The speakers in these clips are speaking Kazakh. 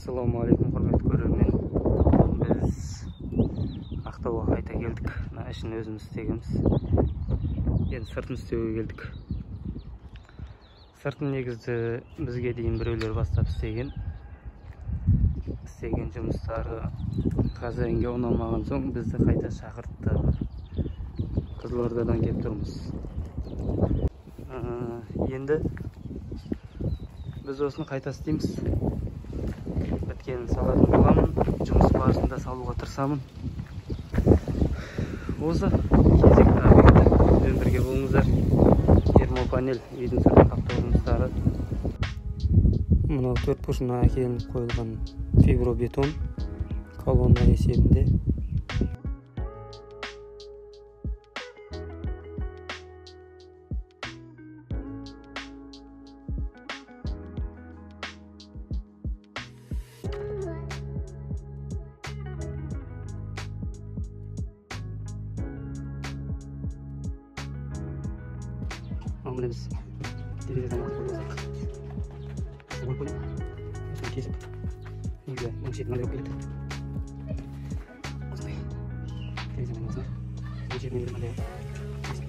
Assalamu alaikum құрметті көрермен. Біз Ақтауға қайта келдік. Мына ішін өзіміз істегенбіз. Енді сыртын істеуге келдік. Сыртын негізі бізге дейін біреулер бастап істеген жұмыстары қазірге ұнамаған соң бізді қайта шақыртты. Қызылордадан келіп тұрмыз. Енді біз осыны қайта істейміз. Біткенін салатын боламын, жұмыс барысында салуға тырысамын. Осы кезекті объекті бізбен бірге болыңыздар. Термопанель үйдің сыртын қаптау жұмыстары. Мынау 4 бұрышына әкелініп қойылған фибробетон колонна есебінде. Мына біз терезеден қойдық. Ой қойдық. Осыны кесіп. Негізі оның шетін алып келеді. Осылай. Терезеден осылай. Оның шетін алып кесіп.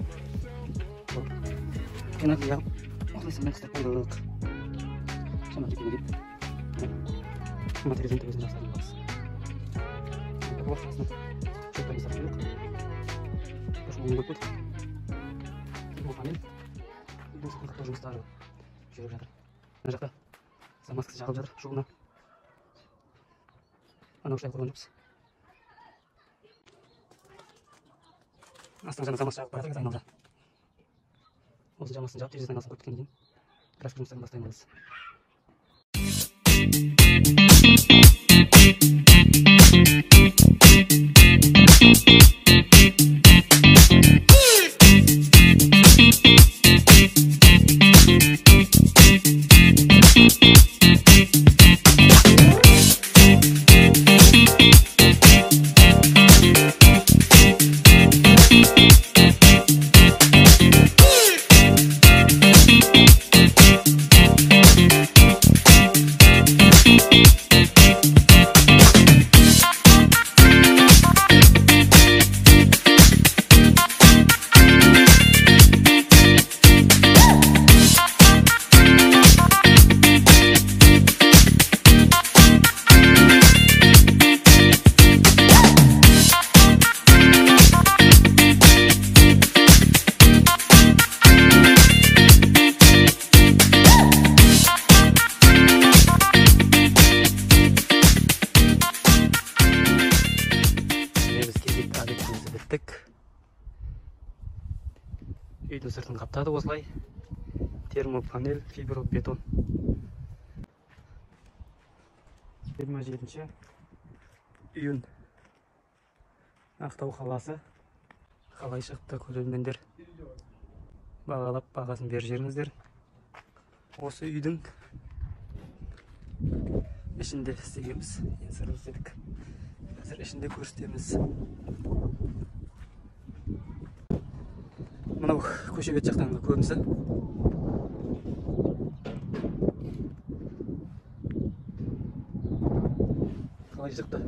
Кенат яғып. Осылай сыммен қыстап қойдық. Шамат жеткен деп. Мына терезеден тәуізін жақсардың қалыз. Бұл уақытысына шөптен сап қойдық. Осыны ойын қойып қойдық. Бұл панель. Сыртын қаптау жұмыстары жүріп жатыр. Мына жақта замазкасы жағылып жатыр жолына. Анау шай қойған жоқпыз. Астына жаңа замаз жағып барады айналды. Осы жамасын жауып терезеден айналсын қойып біткеннен кейін краска жұмыстарын бастаймыз. Үйдің сыртын қаптады осылай. Термопанель, фибробетон. 27 июнь. Ақтау қаласы. Қалай шықты көрермендер. Бағалап бағасын беріп жеріңіздер. Осы үйдің ішінде істегенбіз. Енді сырын істедік. Қазір ішінде көрсетеміз. Мынау көше бет жақтан көрінісі. Қалай шықты?